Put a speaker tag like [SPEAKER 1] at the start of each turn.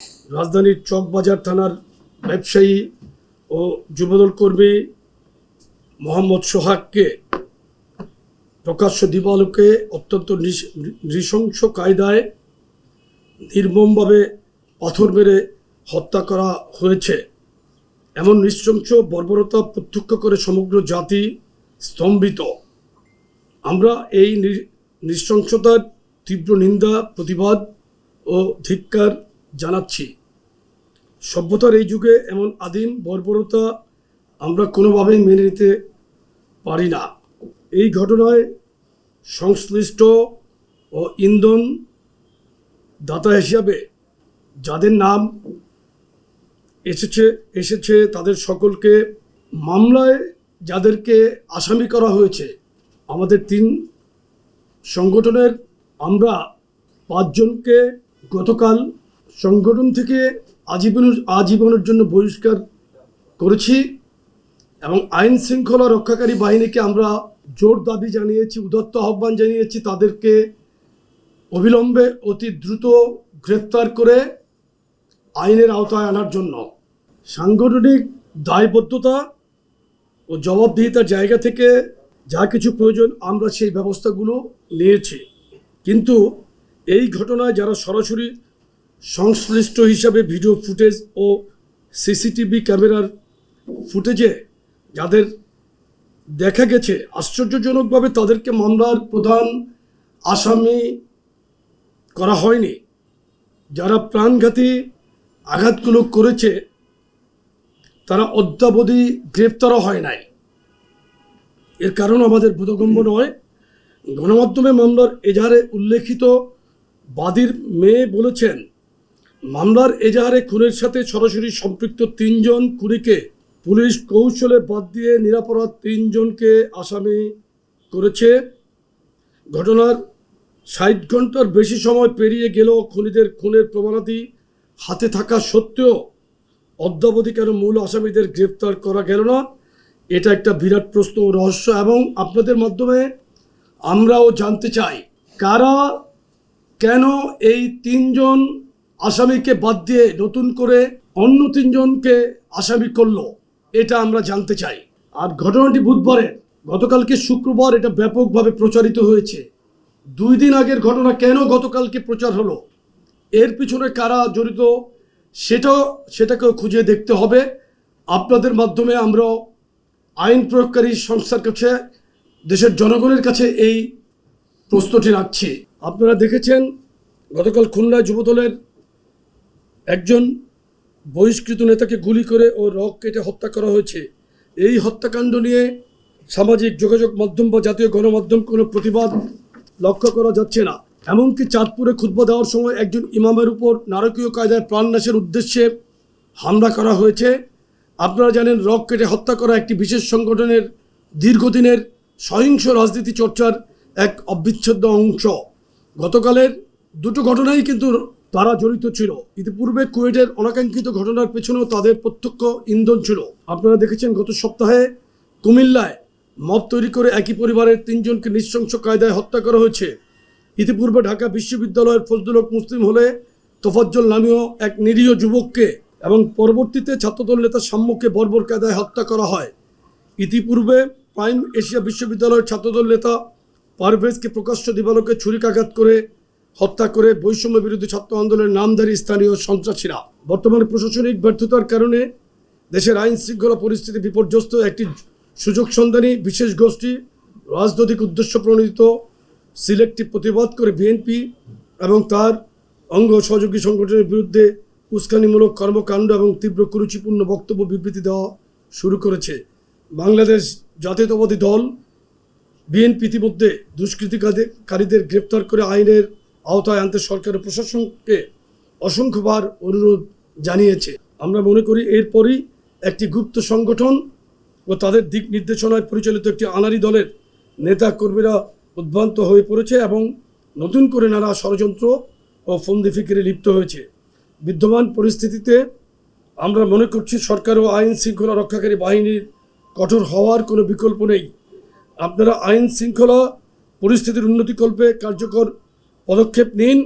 [SPEAKER 1] রাজধানীর চকবাজার থানার ব্যবসায়ী ও যুবদল কর্মী মোহাম্মদ সোহাগকে প্রকাশ্য দিবালোকে অত্যন্ত নৃশংস কায়দায় নির্মমভাবে পাথর মেরে হত্যা করা হয়েছে। এমন নৃশংস বর্বরতা প্রত্যক্ষ করে সমগ্র জাতি স্তম্ভিত। আমরা এই নৃশংসতার তীব্র নিন্দা, প্রতিবাদ ও ধিক্কার জানাচ্ছি। সভ্যতার এই যুগে এমন আদিম বর্বরতা আমরা কোনোভাবেই মেনে নিতে পারি না। এই ঘটনায় সংশ্লিষ্ট ও ইন্ধন দাতা হিসাবে যাদের নাম এসেছে তাদের সকলকে, মামলায় যাদেরকে আসামি করা হয়েছে, আমাদের 3 সংগঠনের আমরা 5 জনকে গতকাল সংগঠন থেকে আজীবনের জন্য বহিষ্কার করেছি এবং আইন শৃঙ্খলা রক্ষাকারী বাহিনীকে আমরা জোর দাবি জানিয়েছি, উদাত্ত আহ্বান জানিয়েছি তাদেরকে অবিলম্বে অতি দ্রুত গ্রেপ্তার করে আইনের আওতায় আনার জন্য। সাংগঠনিক দায়বদ্ধতা ও জবাবদিহিতার জায়গা থেকে যা কিছু প্রয়োজন আমরা সেই ব্যবস্থাগুলো নিয়েছি, কিন্তু এই ঘটনায় যারা সরাসরি সংশ্লিষ্ট হিসাবে ভিডিও ফুটেজ ও সিসিটিভি ক্যামেরার ফুটেজে যাদের দেখা গেছে, আশ্চর্যজনকভাবে তাদেরকে মামলার প্রধান আসামি করা হয়নি। যারা প্রাণঘাতী আঘাতগুলো করেছে তারা অদ্যাবধি গ্রেপ্তারও হয় নাই। এর কারণ আমাদের বোধগম্য নয়। গণমাধ্যমে মামলার এজাহারে উল্লেখিত বাদীর মেয়ে বলেছেন, মামলার এজাহারে খুনের সাথে সরাসরি সম্পৃক্ত 3 জন খুনিকে পুলিশ কৌশলে বাদ দিয়ে নিরপরাধ 3 জনকে আসামি করেছে। ঘটনার 60 ঘন্টার বেশি সময় পেরিয়ে গেলেও খুনিদের খুনের প্রমাণাদি হাতে থাকা সত্ত্বেও অদ্যাবধি কেন মূল আসামিদের গ্রেপ্তার করা গেল না, এটা একটা বিরাট প্রশ্ন ও রহস্য। এবং আপনাদের মাধ্যমে আমরাও জানতে চাই, কারা কেন এই 3 জন আসামিকে বাদ দিয়ে নতুন করে অন্য 3 জনকে আসামি করলো, এটা আমরা জানতে চাই। আর ঘটনাটি বুধবারের, গতকালকে শুক্রবার এটা ব্যাপকভাবে প্রচারিত হয়েছে। 2 দিন আগের ঘটনা কেন গতকালকে প্রচার হলো, এর পিছনে কারা জড়িত সেটাকেও খুঁজে দেখতে হবে। আপনাদের মাধ্যমে আমরা আইন প্রয়োগকারী সংস্থার কাছে, দেশের জনগণের কাছে এই প্রশ্নটি রাখছি। আপনারা দেখেছেন গতকাল খুলনায় যুবদলের একজন বহিষ্কৃত নেতাকে গুলি করে ও রক কেটে হত্যা করা হয়েছে। এই হত্যাকাণ্ড নিয়ে সামাজিক যোগাযোগ মাধ্যম বা জাতীয় গণমাধ্যম কোনো প্রতিবাদ লক্ষ্য করা যাচ্ছে না। এমনকি চাঁদপুরে খুতবা দেওয়ার সময় একজন ইমামের উপর নারকীয় কায়দায় প্রাণনাশের উদ্দেশ্যে হামলা করা হয়েছে। আপনারা জানেন, রক কেটে হত্যা করা একটি বিশেষ সংগঠনের দীর্ঘদিনের সহিংস রাজনীতি চর্চার এক অবিচ্ছেদ্য অংশ। গতকালের 2টো ঘটনাই কিন্তু তারা জড়িত ছিল। ইতিপূর্বে কুয়েটের অনাকাঙ্ক্ষিত ঘটনার পেছনেও তাদের প্রত্যক্ষ ইন্ধন ছিল। আপনারা দেখেছেন গত সপ্তাহে কুমিল্লায় মব তৈরি করে একই পরিবারের 3 জনকে নৃশংস কায়দায় হত্যা করা হয়েছে। ইতিপূর্বে ঢাকা বিশ্ববিদ্যালয়ের ফজলুল হক মুসলিম হলে তোফাজ্জল নামীয় এক নিরীহ যুবককে এবং পরবর্তীতে ছাত্রদল নেতা সাম্যকে বর্বর কায়দায় হত্যা করা হয়। ইতিপূর্বে প্রাইম এশিয়া বিশ্ববিদ্যালয়ের ছাত্রদল নেতা পারভেজকে প্রকাশ্য দিবালোকে ছুরিকাঘাত করে হত্যা করে বৈষম্য বিরোধী ছাত্র আন্দোলনের নামধারী স্থানীয় সন্ত্রাসীরা। বর্তমানে প্রশাসনিক ব্যর্থতার কারণে দেশের আইন শৃঙ্খলা পরিস্থিতি বিপর্যস্ত। একটি সুযোগ সন্ধানী বিশেষ গোষ্ঠী রাজনৈতিক উদ্দেশ্য প্রণোদিত সিলেক্টিভ প্রতিবাদ করে বিএনপি এবং তার অঙ্গ সহযোগী সংগঠনের বিরুদ্ধে উস্কানিমূলক কর্মকাণ্ড এবং তীব্র কুরুচিপূর্ণ বক্তব্য বিবৃতি দেওয়া শুরু করেছে। বাংলাদেশ জাতীয়তাবাদী দল বিএনপি ইতিমধ্যে দুষ্কৃতিকারীদের গ্রেপ্তার করে আইনের আওতায় আনতে সরকার ও প্রশাসনকে অসংখ্যবার অনুরোধ জানিয়েছে। আমরা মনে করি এরপরই একটি গুপ্ত সংগঠন ও তাদের দিক নির্দেশনায় পরিচালিত একটি আনাড়ি দলের নেতা কর্মীরা উদ্ভ্রান্ত হয়ে পড়েছে এবং নতুন করে নানা ষড়যন্ত্র ও ফন্দি ফিকিরে লিপ্ত হয়েছে। বিদ্যমান পরিস্থিতিতে আমরা মনে করছি সরকার ও আইন শৃঙ্খলা রক্ষাকারী বাহিনীর কঠোর হওয়ার কোনো বিকল্প নেই। আপনারা আইন শৃঙ্খলা পরিস্থিতির উন্নতিকল্পে কার্যকর পদক্ষেপ নিন।